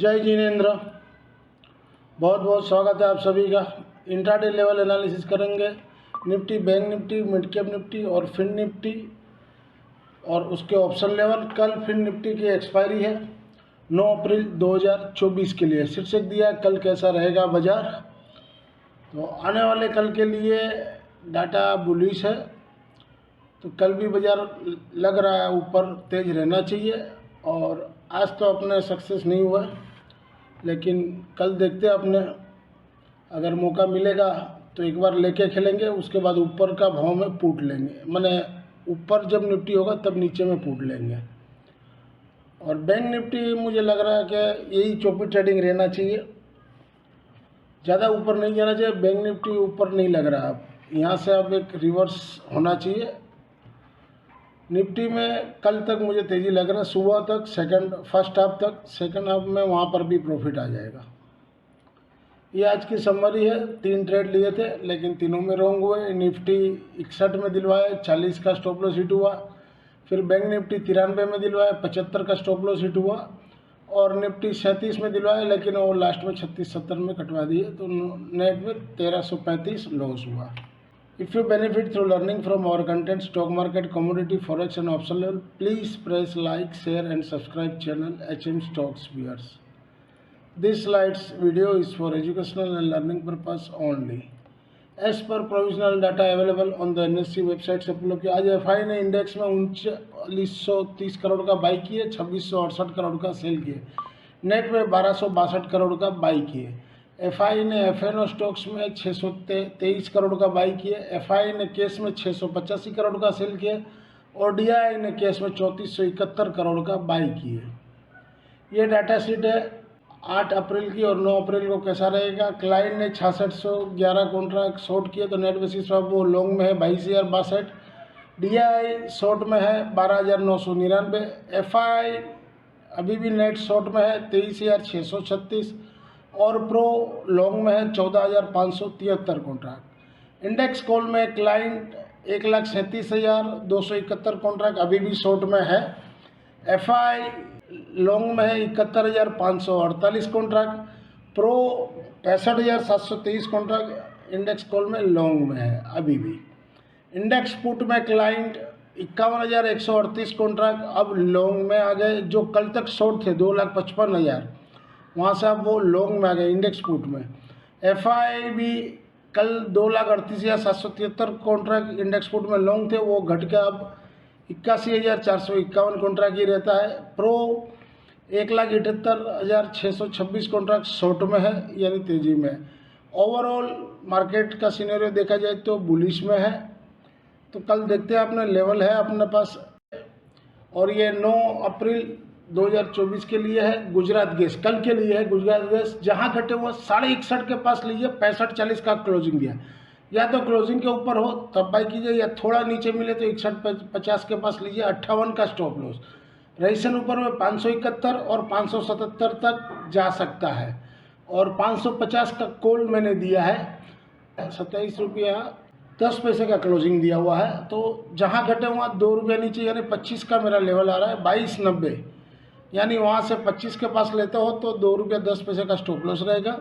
जय जिनेन्द्र। बहुत बहुत स्वागत है आप सभी का। इंट्राडे लेवल एनालिसिस करेंगे Nifty, bank Nifty, mid cap Nifty और फिन निफ्टी और उसके ऑप्शन लेवल। कल फिन निफ्टी की एक्सपायरी है 9 अप्रैल 2024 के लिए। शीर्षक दिया है कल कैसा रहेगा बाजार। तो आने वाले कल के लिए डाटा बुलिश है, तो कल भी बाजार लग रहा है ऊपर तेज रहना चाहिए। और आज तो अपने सक्सेस नहीं हुआ, लेकिन कल देखते हैं अपने, अगर मौका मिलेगा तो एक बार लेके खेलेंगे, उसके बाद ऊपर का भाव में पूट लेंगे। माने ऊपर जब निफ्टी होगा तब नीचे में पूट लेंगे। और बैंक निफ्टी मुझे लग रहा है कि यही चौपी ट्रेडिंग रहना चाहिए, ज़्यादा ऊपर नहीं जाना चाहिए। बैंक निफ्टी ऊपर नहीं लग रहा, अब यहाँ से अब एक रिवर्स होना चाहिए। निफ्टी में कल तक मुझे तेज़ी लग रहा है, सुबह तक फर्स्ट हाफ तक, सेकंड हाफ में वहाँ पर भी प्रॉफिट आ जाएगा। ये आज की समरी है। 3 ट्रेड लिए थे लेकिन तीनों में रॉन्ग हुए। निफ्टी 61 में दिलवाया, 40 का स्टॉप लॉस हिट हुआ। फिर बैंक निफ्टी 93 में दिलवाया, 75 का स्टॉप लॉस हिट हुआ। और निफ्टी 37 में दिलवाया, लेकिन वो लास्ट में 36-70 में कटवा दिए, तो नेट में 1335 लॉस हुआ। If you benefit through learning from our content, stock market, commodity, forex and option level, please press like, share and subscribe channel HM Stocks viewers. This slides video is for educational and learning purpose only. As per provisional data available on the NSE website से पुल आज FI ने index में 3930 करोड़ का by किए, 2668 करोड़ का cell किए, net में 1262 करोड़ का बाई किए। एफआई ने एफएनओ स्टॉक्स में 623 करोड़ का बाई किए, एफआई ने केस में 685 करोड़ का सेल किए और डीआई ने केस में 3471 करोड़ का बाई किए। ये डाटा शीट है 8 अप्रैल की और 9 अप्रैल को कैसा रहेगा। क्लाइंट ने 6611 कॉन्ट्रैक्ट शॉर्ट किए, तो नेट बेसिस पर वो लॉन्ग में है 22,062। डीआई शॉर्ट में है 12,999। एफआई अभी भी नेट शॉर्ट में है 23,636 और प्रो लॉन्ग में है 14,573 कॉन्ट्रैक्ट। इंडेक्स कॉल में क्लाइंट 1,37,271 कॉन्ट्रैक्ट अभी भी शॉर्ट में है। एफआई लॉन्ग में है 71,548 contract, pro 65,723 contract index call में लॉन्ग में है अभी भी। इंडेक्स पुट में क्लाइंट 51,138 कॉन्ट्रैक्ट अब लॉन्ग में आ गए, जो कल तक शॉर्ट थे 2,55,000, वहाँ से अब वो लॉन्ग में आ गए इंडेक्स पुट में। एफआई भी कल 2,38,773 कॉन्ट्रैक्ट इंडेक्स पुट में लॉन्ग थे, वो घट के अब 81,451 कॉन्ट्रैक्ट ही रहता है। प्रो 1,78,626 कॉन्ट्रैक्ट शॉर्ट में है, यानी तेजी में। ओवरऑल मार्केट का सिनेरियो देखा जाए तो बुलिश में है। तो कल देखते हैं, अपने लेवल है अपने पास। और ये 9 अप्रैल 2024 के लिए है। गुजरात गैस कल के लिए है। गुजरात गैस जहां घटे हुए 61.5 के पास लीजिए, 65.40 का क्लोजिंग दिया। या तो क्लोजिंग के ऊपर हो तब बाई कीजिए, या थोड़ा नीचे मिले तो 61.50 के पास लीजिए, 58 का स्टॉप लॉस। रेसन ऊपर में 571 और 577 तक जा सकता है। और 550 का कॉल मैंने दिया है, 27 रुपया 10 पैसे का क्लोजिंग दिया हुआ है। तो जहां घटे वहाँ 2 रुपये नीचे, यानी 25 का मेरा लेवल आ रहा है 2290, यानी वहाँ से 25 के पास लेते हो तो 2 रुपया 10 पैसे का स्टॉप लॉस रहेगा।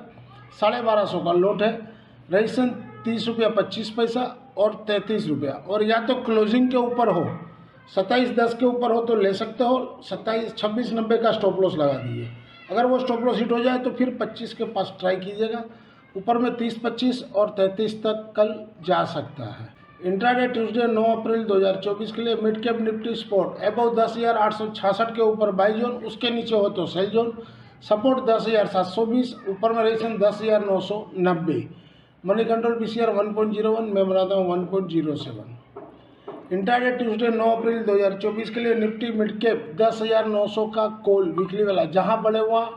1250 का लोट है। रेसन 30 रुपया 25 पैसा और 33 रुपया। और या तो क्लोजिंग के ऊपर हो, 27.10 के ऊपर हो तो ले सकते हो, 2690 का स्टॉप लॉस लगा दीजिए। अगर वो स्टॉप लॉस हिट हो जाए तो फिर 25 के पास ट्राई कीजिएगा। ऊपर में 30-25 और 33 तक कल जा सकता है। इंट्राडे ट्यूसडे 9 अप्रैल 2024 के लिए mid cap Nifty spot above 10,866 के ऊपर बाई जोन, उसके नीचे हो तो सेल जोन। सपोर्ट 10,720, ऊपर में रेशन 10,990। मनी कंट्रोल पीसीआर 1.01, मैं बनाता हूँ 1.07। इंट्राडे ट्यूसडे 9 अप्रैल 2024 के लिए निफ्टी मिड कैप 10,900 का कॉल वीकली वाला, जहाँ बड़े हुआ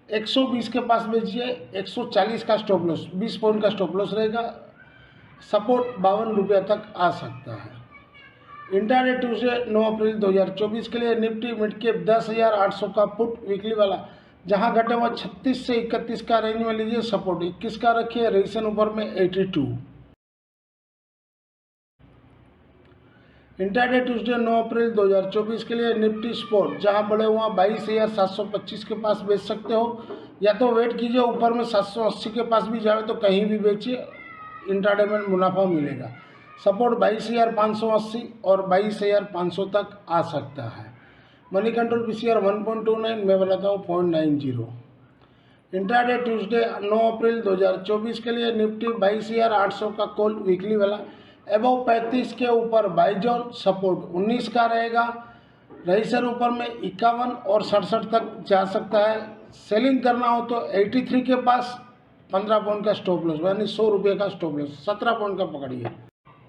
120 के पास बेचिए, 140 का स्टॉप लॉस, 20 पॉइंट का स्टॉप लॉस रहेगा। सपोर्ट 52 रुपया तक आ सकता है। इंट्राडे ट्यूसडे 9 अप्रैल 2024 के लिए निफ्टी मिड कैप 10,800 का पुट वीकली वाला, जहां घटे हुआ 36 से 31 का रेंज में लीजिए, सपोर्ट 21 का रखिए, रेजिस्टेंस ऊपर में 82। इंट्राडे ट्यूसडे 9 अप्रैल 2024 के लिए निफ्टी स्पोर्ट जहां बढ़े हुआ 22,725 के पास बेच सकते हो, या तो वेट कीजिए ऊपर में 780 के पास भी जाए तो कहीं भी बेचिए, इंट्राडे में मुनाफा मिलेगा। सपोर्ट 22,580 और 22,500 तक आ सकता है। मनी कंट्रोल पीसीआर 1.29, मैं बनाता हूँ 0.90। इंट्राडे ट्यूसडे 9 अप्रैल 2024 के लिए निफ्टी 22,800 का कॉल वीकली वाला एबव 35 के ऊपर बाई जोन, सपोर्ट 19 का रहेगा। रजिस्टर ऊपर में 51 और 67 तक जा सकता है। सेलिंग करना हो तो 83 के पास 15 पॉइंट का स्टॉप लॉस, यानी 100 रुपये का स्टॉप लॉस, 17 पॉइंट का पकड़िए।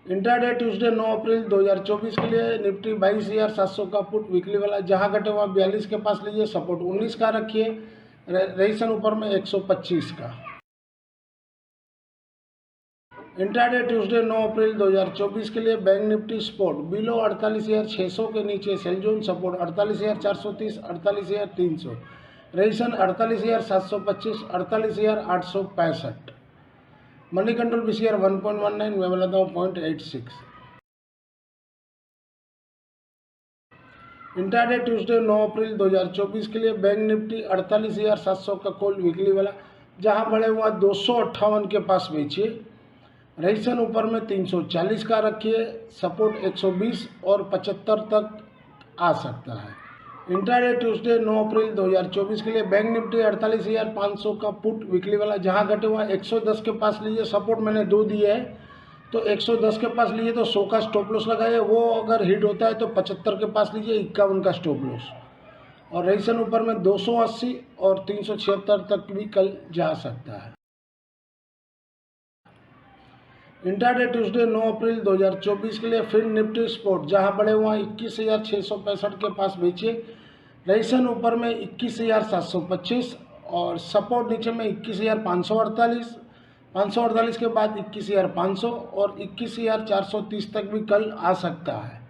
इंट्राडे ट्यूसडे 9 अप्रैल 2024 के लिए निफ्टी 22,700 का पुट वीकली वाला जहां घटे हुआ 42 के पास लीजिए, सपोर्ट 19 का रखिए। रजिस्टर ऊपर में 125 का। इंट्राडे ट्यूसडे 9 अप्रैल 2024 के लिए बैंक निफ्टी स्पोर्ट बिलो 48,600 के नीचे sell zone, support 48,430, 48,300, register 48,725, 48,865। Money control PCR 1.19, मैं बनाता हूँ 0.86। इंट्राडे ट्यूसडे 9 अप्रैल 2024 के लिए बैंक निफ्टी 48,700 का कॉल वीकली वाला जहां बढ़े हुआ 258 के पास बेचिए। रजिस्टर ऊपर में 340 का रखिए, सपोर्ट 120 और 75 तक आ सकता है। इंट्राडे ट्यूसडे 9 अप्रैल 2024 के लिए बैंक निफ्टी 48,500 का पुट वीकली वाला जहां घटे हुआ 110 के पास लीजिए, सपोर्ट मैंने 2 दिए है तो 110 के पास लीजिए तो 100 का स्टॉप लॉस लगाइए, वो अगर हिट होता है तो 75 के पास लीजिए, 51 का स्टॉप लॉस। और रजिस्टर ऊपर में 280 और 376 तक भी कल जा सकता है। इंट्राडे ट्यूसडे 9 अप्रैल 2024 के लिए फिन निफ्टी स्पोर्ट जहां बढ़े हुआ 21,665 के पास बेचिए। रजिस्टर ऊपर में 21,725 और सपोर्ट नीचे में 21,548, 548 के बाद 21,500 और 21,430 तक भी कल आ सकता है।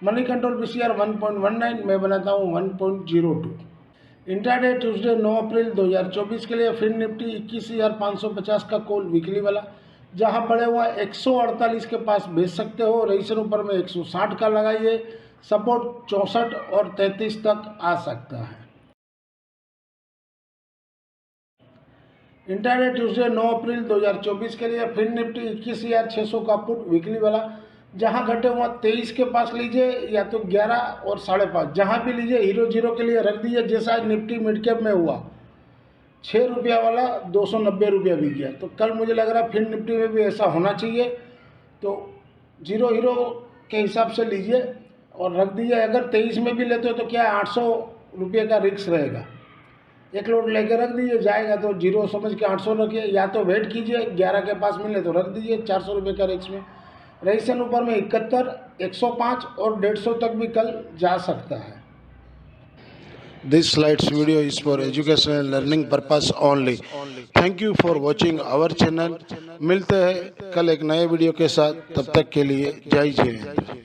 मनी कंट्रोल पीसीआर 1.19, मैं बनाता हूँ 1.02। इंट्राडे ट्यूसडे 9 अप्रैल 2024 के लिए फिन निफ्टी 21,550 का कॉल वीकली वाला जहां बढ़े हुआ 148 के पास बेच सकते हो। रजिस्टर ऊपर में 160 का लगाइए, सपोर्ट 64 और 33 तक आ सकता है। इंट्राडे ट्यूसडे 9 अप्रैल 2024 के लिए फिन निफ्टी 21,600 का पुट वीकली वाला जहां घटे हुआ 23 के पास लीजिए, या तो 11 और 5.5 जहां भी लीजिए हीरो जीरो के लिए रख दीजिए। जैसा निफ्टी मिड कैप में हुआ 6 रुपया वाला 290 रुपया भी गया, तो कल मुझे लग रहा है फिन निफ्टी में भी ऐसा होना चाहिए, तो जीरो हीरो के हिसाब से लीजिए और रख दीजिए। अगर 23 में भी लेते हो तो क्या 800 रुपये का रिस्क रहेगा, एक लोड लेकर रख दीजिए, जाएगा तो जीरो समझ के 800 रखिए, या तो वेट कीजिए 11 के पास मिले तो रख दीजिए 400 रुपये का रिस्क में। रजिस्टर ऊपर में 71, 105 और 150 तक भी कल जा सकता है। This slides video is for educational and learning purpose only. Thank you for watching our channel. मिलते हैं कल एक नए वीडियो के साथ, तब तक के लिए जय जय।